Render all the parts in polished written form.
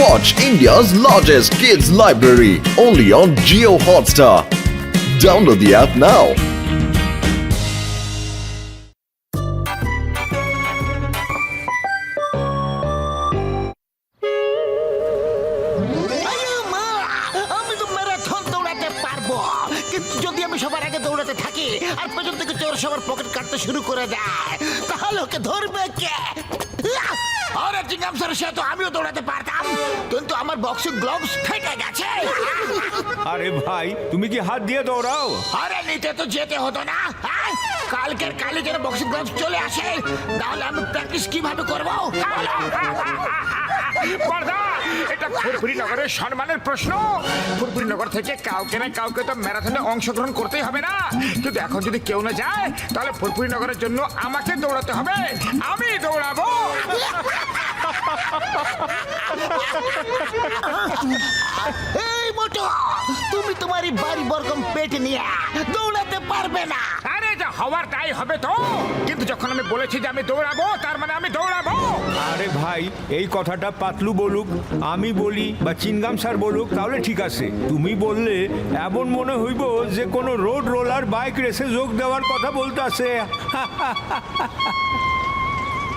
Watch India's largest kids library only on Jio Hotstar. Download the app now. আমি তো marathon দৌড়াতে পারবো, কিন্তু যদি আমি সবার আগে দৌড়াতে থাকি আর পেছন থেকে চোর সবার পকেট কাটতে শুরু করে দেয়, তাহলে ওকে ধরবে কে? আরে চিংগাম স্যারের সাথে তো আমিও দৌড়াতে পারতাম, কিন্তু আমার বক্সিং গ্লোভস ফেটে গেছে। আরে ভাই, তুমি কি হাত দিয়ে দৌড়াও? আরে নিতে তো যেতে হতো না, কালকের কালি যেন বক্সিং গ্লোভস চলে আসে, তাহলে আমি প্র্যাকটিস কিভাবে করবো? এটা ফুরফুরিনগরের সম্মানের প্রশ্ন। ফুরফুরিনগর থেকে কাউকে না কাউকে তো ম্যারাথনে অংশগ্রহণ করতেই হবে না, কিন্তু এখন যদি কেউ না যায় তাহলে ফুরফুরিনগরের জন্য আমাকে দৌড়াতে হবে। আমি দৌড়াবো। এই মোটো, তুমি তোমারই বাড়ি বরকম পেট নিয়ে দৌড়াতে পারবে না। আরে যা হওয়ার তাই হবে তো, কিন্তু যখন আমি বলেছি যে আমি দৌড়াবো, তার মানে আমি দৌড়াবো। আরে ভাই, এই কথাটা পাতলু বলুক, আমি বলি বা চিনগাম স্যার বলুক, তাহলে ঠিক আছে। তুমি বললে এমন মনে হইব যে কোনো রোড রোলার বাইক রেসে যোগ দেওয়ার কথা বলতেছে।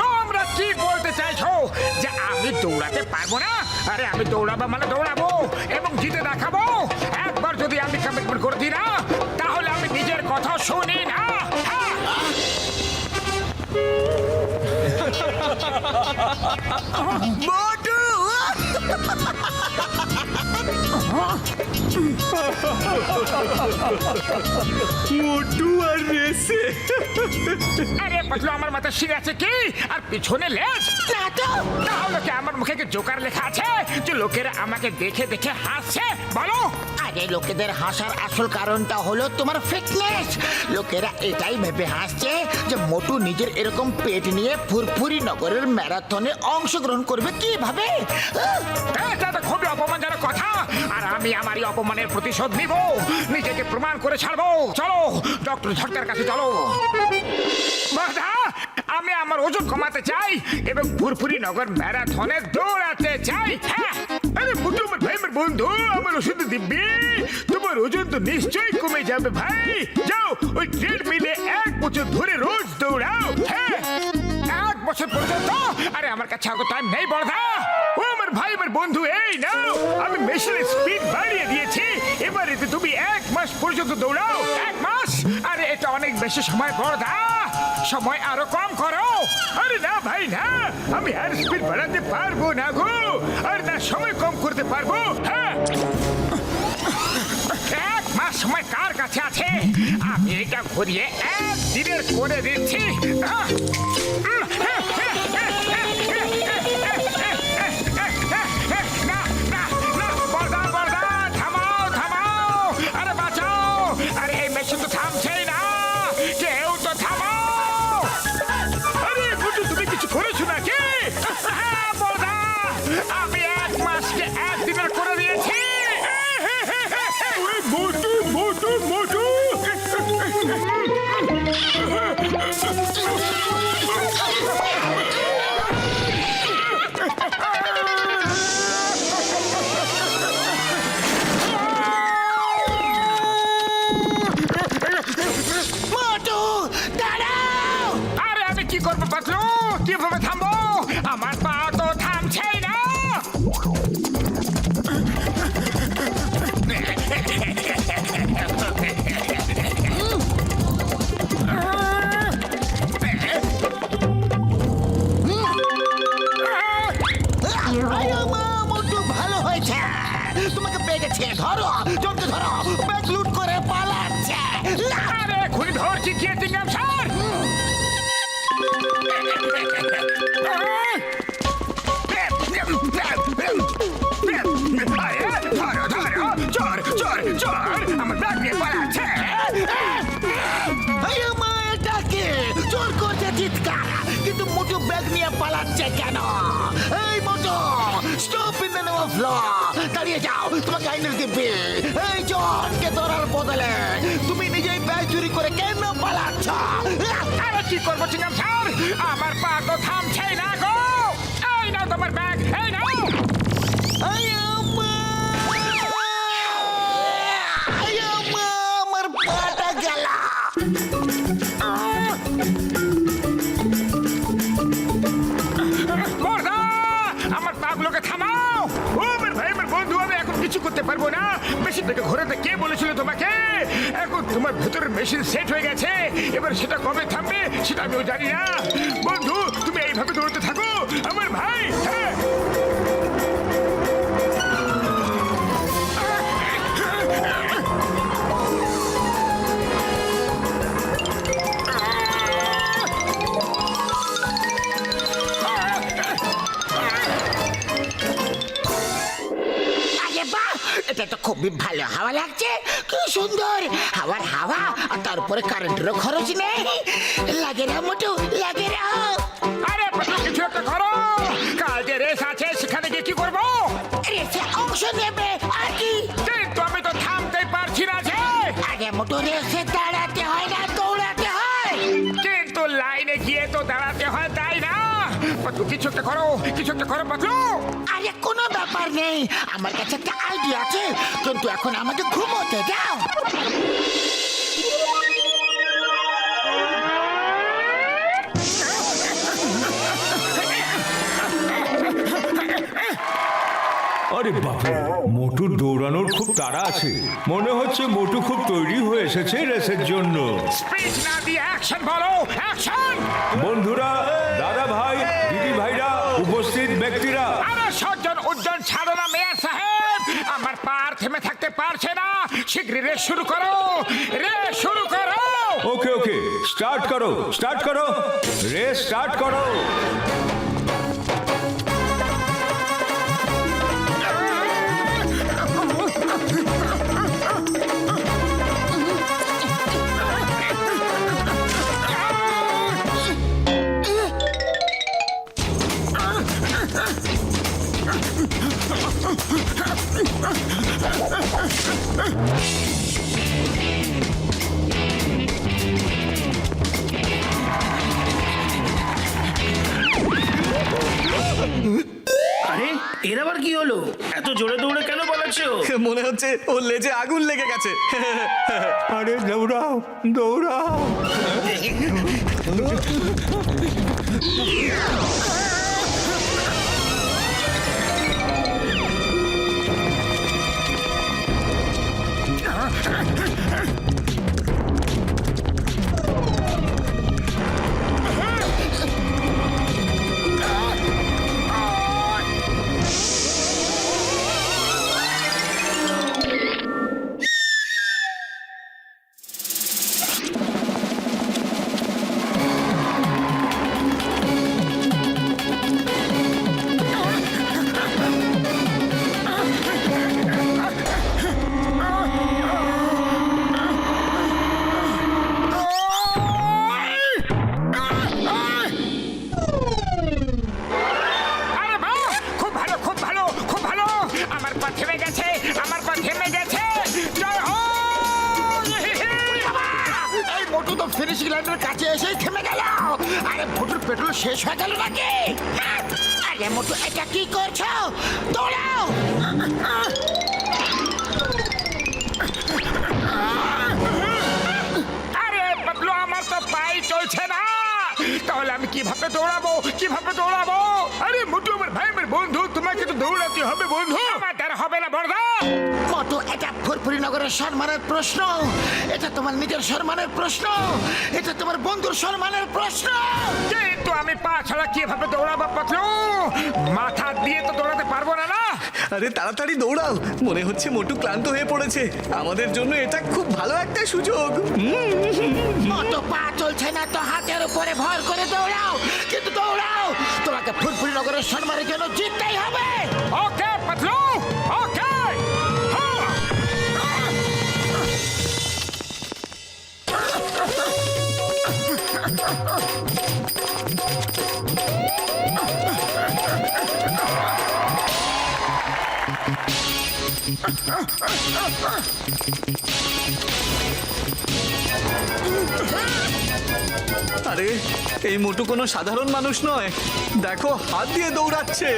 তোমরা কি বলতে চাইছো যে আমি দৌড়াতে পারবো না? আরে আমি দৌড়াবো মানে দৌড়াবো এবং জিতে দেখাবো। একবার যদি আমি কমিটমেন্ট করে দিই না, তাহলে আমি নিজের কথা শুনি না। মোটু, মোটু আর রেসে। আরে পাতলু, আমার মাথা শির আছে কি আর পিছনে লেজ? না তো। তাহলে কি আমার মুখে কি জোকার লেখা আছে যে লোকেরা আমাকে দেখে দেখে হাসছে? বলো। আরে লোকেদের হাসার আসল কারণটা হলো তোমার ফিটনেস। লোকেরা এটাই ভেবে হাসছে যে মোটু নিজের এরকম পেট নিয়ে ফুরফুরি নগরের ম্যারাথনে অংশগ্রহণ করবে কিভাবে। এটা তো খুবই অপমানজনক কথা, আর আমি আমারই অপমানের প্রতিশোধ নিব, নিজেকে প্রমাণ করে ছাড়বো। চলো ডক্টর ঝটকার কাছে চলো। বাধা, আমি আমার ওজন কমাতে চাই এবং ফুরফুরি নগর ম্যারাথনে দৌড়াতে চাই। হ্যাঁ, আরে মোটু আমার ভাই, আমার বন্ধু, আমার ওষুধ দিব্যি, তোমার ওজন তো নিশ্চয়ই কমে যাবে ভাই। যাও ওই ট্রেডমিলে 1 বছর ধরে রোজ দৌড়াও। হ্যাঁ, 1 বছর পর্যন্ত। আরে আমার কাছে আগে টাইম নেই বড়দা। ও আমার ভাই, আমার বন্ধু, এই নাও, আমি মেশিনের স্পিড বাড়িয়ে দিয়েছি। এবার এতে তুমি 1 মাস পর্যন্ত দৌড়াও। 1 মাস? আরে এটা অনেক বেশি সময় বড়দা, সময় আরো কম করো। আরে না ভাই না, আমি আর স্পিড বাড়াতে পারবো না গো, আর না সময় কম করতে পারবো। হ্যাঁ, 1 মাস সময় কার কাছে আছে? আমি এটা ঘুরিয়ে 1 দিনের করে দিচ্ছি। আমি 1 মাসকে 1 দিনের করে দিয়েছি। মোটু মোটু মোটু, মোটু দাঁড়াও। আরে আমি কি করবো পাতলু? কিভাবে থামবো? আমার পা তো থামছেই না। আরে মা, মোটু ভালো হয়েছে, তোমাকে পেয়ে গেছে। ধরো, জলদি ধরো, ব্যাগ লুট করে পালাচ্ছে। আরে খুনি ধরছি কি চিংগাম স্যার? চোর চোর চোর, আমার ব্যাগ নিয়ে পালাচ্ছে। আরে মা, এটা কি? চোর করছে চিৎকার, কিন্তু মোটু ব্যাগ নিয়ে পালাচ্ছে কেন? এই মোটু, stop in the name of law, দাঁড়িয়ে যাও, তোমাকে আইনের দিব্যি। এই চোরকে ধরার বদলে তুমি নিজেই ব্যাগ চুরি করে কেন পালাচ্ছ? আরে কি করবো চিংগাম স্যার, আমার পা তো থামছেই না গো। এই নাও তোমার ব্যাগ, এই নাও। ওকে থামাও। ও আমার ভাই, আমার বন্ধু, আমি এখন কিছু করতে পারবো না। মেশিনটাকে ঘোরাতে কে বলেছিল তোমাকে? এখন তোমার ভেতরের মেশিন সেট হয়ে গেছে, এবার সেটা কবে থামবে সেটা আমিও জানি না। বন্ধু, তুমি এইভাবে দৌড়তে থাকো আমার ভাই। হ্যাঁ, আরে বাহ, এটা তো খুবই ভালো হাওয়া লাগছে, কি সুন্দর হাওয়ার হাওয়া, আর তারপরে কারেন্টেরও খরচ নেই। লাগে না মোটু, লাগে না। আরে পাতলু, কিছু একটা করো। কাল যে রেস আছে সেখানে গিয়ে কি করবো? রেসে অংশ নেবে আর কি? কিন্তু আমি তো থামতেই পারছি না যে। আগে মোটু রেসে দাঁড়াতে হয় না, দৌড়াতে হয়। কিন্তু লাইনে গিয়ে তো দাঁড়াতে হয়, তাই না? পাতলু, কিছু একটা করো, কিছু একটা করো পাতলু। আরে কোনো ব্যাপার নেই, আমার কাছে একটা আইডিয়া আছে, কিন্তু এখন আমাকে ঘুমোতে দাও। আরে বাবা, মোটুর দৌড়ানোর খুব তাড়া আছে। মনে হচ্ছে মোটু খুব তৈরি হয়ে এসেছে রেসের জন্য। স্পিচ না দিয়ে অ্যাকশন বলো, অ্যাকশন। বন্ধুরা, দাদা ভাই, দিদি ভাইরা, উপস্থিত ব্যক্তিরা, আরে সজ্জন উজ্জ্বল ছাড়ো না মেয়ার সাহেব, আমার পার থেমে থাকতে পারছে না। শীঘ্রই রেস শুরু করো, রেস শুরু করো। ওকে ওকে, স্টার্ট করো, স্টার্ট করো, রেস স্টার্ট করো। আরে এর আবার কি হলো? এত জোরে দৌড়ে কেন পালাচ্ছো? মনে হচ্ছে ওর লেজে আগুন লেগে গেছে। আরে দৌড়াও, দৌড়াও। আরে বাহ, খুব ভালো, খুব ভালো, খুব ভালো। আমার পা থেমে গেছে, আমার পা থেমে গেছে। জয় হো। এই মোটু তো ফিনিশিং লাইনের কাছে এসেই থেমে গেল। আরে মোটুর পেট্রোল শেষ হয়ে গেল নাকি? আরে মোটু, এটা কি করছো? দৌড়াও। আরে পাতলু, আমার তো পাই চলছে না। তাহলে আমি কিভাবে দৌড়াবো, কিভাবে দৌড়াবো? আরে মোটু, আমার ভাই, আমার বন্ধু, তোমাকে তো দৌড়াতে হবে বন্ধু। আমার দ্বারা হবে না বড়দা। মোটু, এটা ফুরফুরি নগরের সম্মানের প্রশ্ন, এটা তোমার নিজের সম্মানের প্রশ্ন, এটা তোমার বন্ধুর সম্মানের প্রশ্ন। কিন্তু আমি পা ছাড়া কিভাবে দৌড়াবো পাতলু? মাথা দিয়ে তো দৌড়াতে পারবো না, না? আরে তাড়াতাড়ি দৌড়াও, মনে হচ্ছে মোটু ক্লান্ত হয়ে পড়েছে। আমাদের জন্য এটা খুব ভালো একটা সুযোগ। মোটু, পা চলছে না তো হাতের উপরে ভর করে দৌড়াও, কিন্তু দৌড়াও, তোমাকে ফুরফুরি নগরের সম্মানের জন্য জিততেই হবে। ওকে পাতলু, ওকে। হ্যাঁ। আরে এই মোটু কোনো সাধারণ মানুষ নয়, দেখো হাত দিয়ে দৌড়াচ্ছে।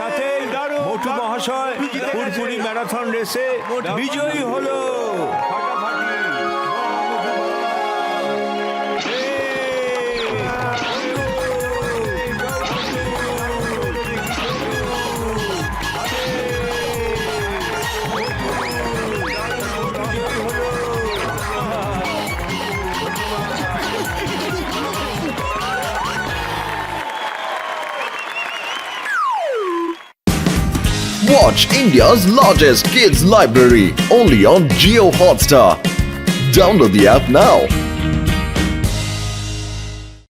সাথে মোটু মহাশয় ফুরফুরি ম্যারাথন রেসে বিজয়ী হলো Watch India's largest kids library only on Geo Hotstar. Download the app now.